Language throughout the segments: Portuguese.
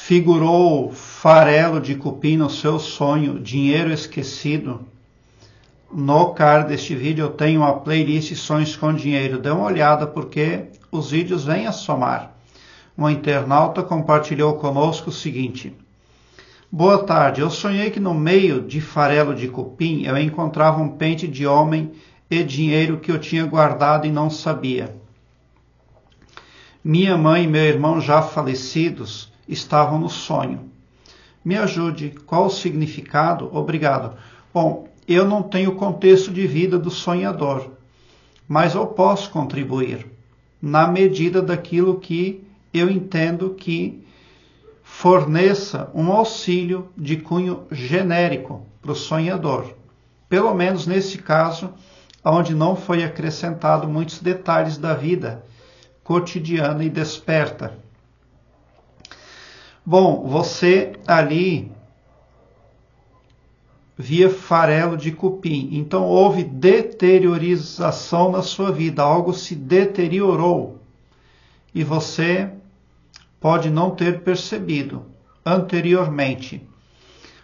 figurou farelo de cupim no seu sonho, dinheiro esquecido, no card deste vídeo eu tenho uma playlist Sonhos com Dinheiro. Dê uma olhada porque os vídeos vêm a somar. Um internauta compartilhou conosco o seguinte: boa tarde, eu sonhei que no meio de farelo de cupim eu encontrava um pente de homem e dinheiro que eu tinha guardado e não sabia. Minha mãe e meu irmão já falecidos estavam no sonho. Me ajude, qual o significado? Obrigado. Bom, eu não tenho o contexto de vida do sonhador, mas eu posso contribuir na medida daquilo que eu entendo que forneça um auxílio de cunho genérico para o sonhador. Pelo menos nesse caso, onde não foi acrescentado muitos detalhes da vida cotidiana e desperta. Bom, você ali via farelo de cupim, então houve deteriorização na sua vida, algo se deteriorou e você pode não ter percebido anteriormente,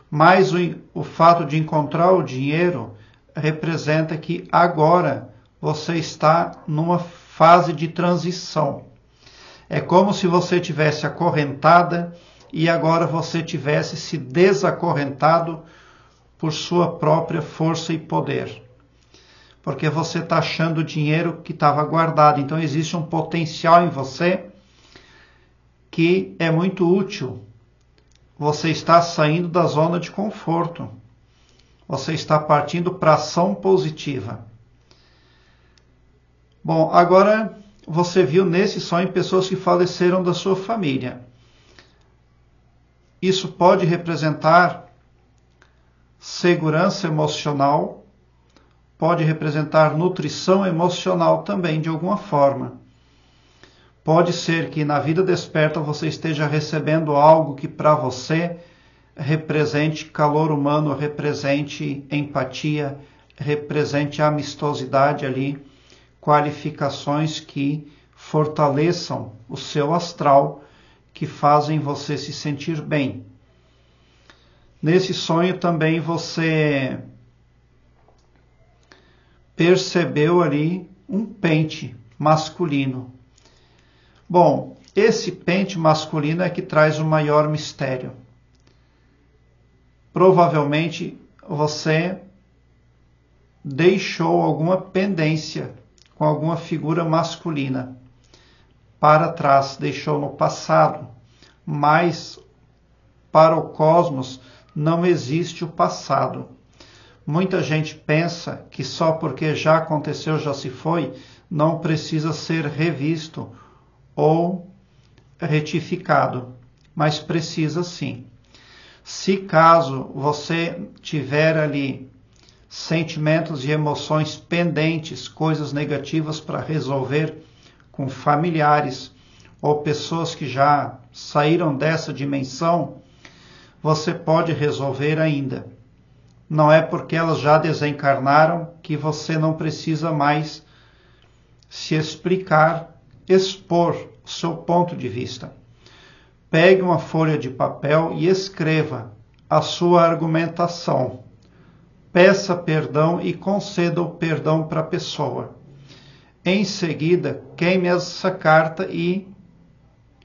mas o fato de encontrar o dinheiro representa que agora você está numa fase de transição. É como se você tivesse acorrentada e agora você tivesse se desacorrentado por sua própria força e poder. Porque você está achando o dinheiro que estava guardado. Então existe um potencial em você que é muito útil. Você está saindo da zona de conforto. Você está partindo para ação positiva. Bom, agora você viu nesse sonho pessoas que faleceram da sua família. Isso pode representar segurança emocional, pode representar nutrição emocional também, de alguma forma. Pode ser que na vida desperta você esteja recebendo algo que para você represente calor humano, represente empatia, represente amistosidade ali, qualificações que fortaleçam o seu astral, que fazem você se sentir bem. Nesse sonho também você percebeu ali um pente masculino. Bom, esse pente masculino é que traz o maior mistério. Provavelmente você deixou alguma pendência com alguma figura masculina para trás, deixou no passado, mas para o cosmos não existe o passado. Muita gente pensa que só porque já aconteceu, já se foi, não precisa ser revisto ou retificado, mas precisa sim. Se caso você tiver ali sentimentos e emoções pendentes, coisas negativas para resolver com familiares ou pessoas que já saíram dessa dimensão, você pode resolver ainda. Não é porque elas já desencarnaram que você não precisa mais se explicar, expor o seu ponto de vista. Pegue uma folha de papel e escreva a sua argumentação. Peça perdão e conceda o perdão para a pessoa. Em seguida, queime essa carta e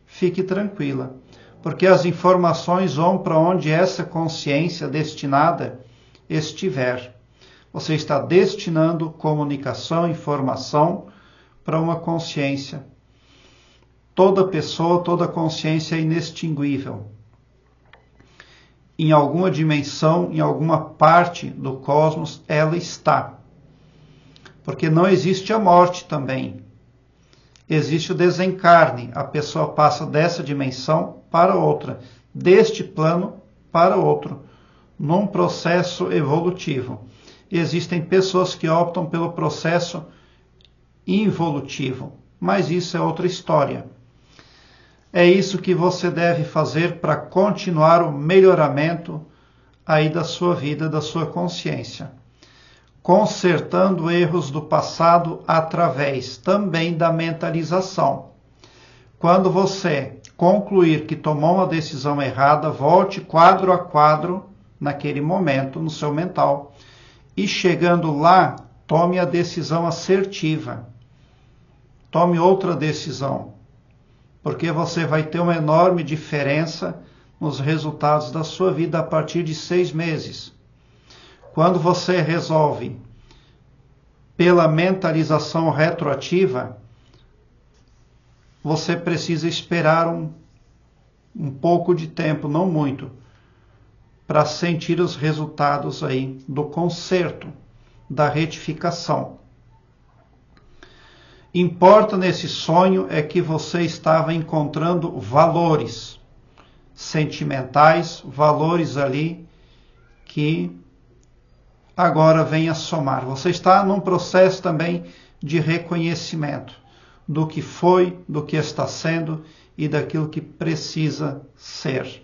fique tranquila, porque as informações vão para onde essa consciência destinada estiver. Você está destinando comunicação, informação para uma consciência. Toda pessoa, toda consciência é inextinguível. Em alguma dimensão, em alguma parte do cosmos, ela está. Porque não existe a morte também. Existe o desencarne. A pessoa passa dessa dimensão para outra, deste plano para outro, num processo evolutivo. Existem pessoas que optam pelo processo involutivo, mas isso é outra história. É isso que você deve fazer para continuar o melhoramento aí da sua vida, da sua consciência. Consertando erros do passado através também da mentalização. Quando você concluir que tomou uma decisão errada, volte quadro a quadro naquele momento no seu mental e, chegando lá, tome a decisão assertiva. Tome outra decisão, porque você vai ter uma enorme diferença nos resultados da sua vida a partir de 6 meses. Quando você resolve pela mentalização retroativa, você precisa esperar um pouco de tempo, não muito, para sentir os resultados aí do conserto, da retificação. Importa nesse sonho é que você estava encontrando valores sentimentais, valores ali que agora vem a somar. Você está num processo também de reconhecimento do que foi, do que está sendo e daquilo que precisa ser.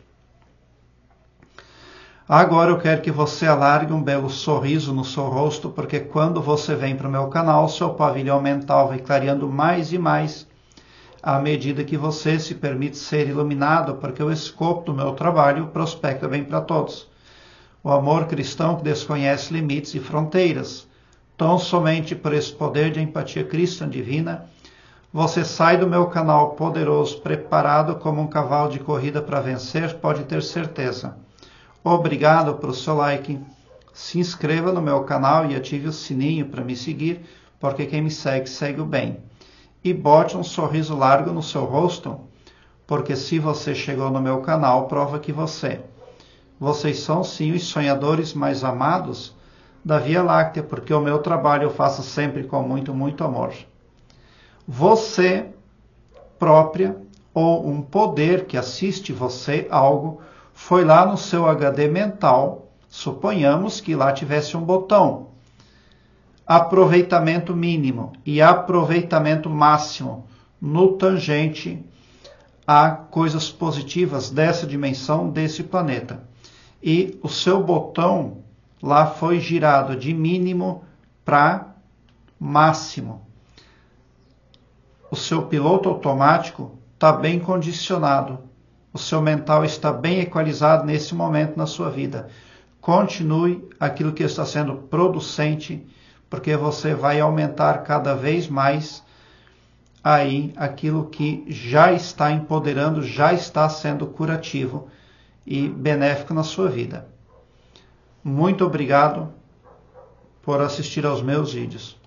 Agora eu quero que você alargue um belo sorriso no seu rosto, porque quando você vem para o meu canal, seu pavilhão mental vai clareando mais e mais à medida que você se permite ser iluminado, porque o escopo do meu trabalho prospecta bem para todos. O amor cristão que desconhece limites e fronteiras. Tão somente por esse poder de empatia cristã divina, você sai do meu canal poderoso, preparado como um cavalo de corrida para vencer, pode ter certeza. Obrigado pelo seu like, se inscreva no meu canal e ative o sininho para me seguir, porque quem me segue, segue o bem. E bote um sorriso largo no seu rosto, porque se você chegou no meu canal, prova que vocês são sim os sonhadores mais amados da Via Láctea, porque o meu trabalho eu faço sempre com muito, muito amor. Você própria ou um poder que assiste você algo foi lá no seu HD mental, suponhamos que lá tivesse um botão, aproveitamento mínimo e aproveitamento máximo no tangente a coisas positivas dessa dimensão, desse planeta. E o seu botão lá foi girado de mínimo para máximo. O seu piloto automático está bem condicionado. O seu mental está bem equalizado nesse momento na sua vida. Continue aquilo que está sendo producente, porque você vai aumentar cada vez mais aí aquilo que já está empoderando, já está sendo curativo e benéfico na sua vida. Muito obrigado por assistir aos meus vídeos.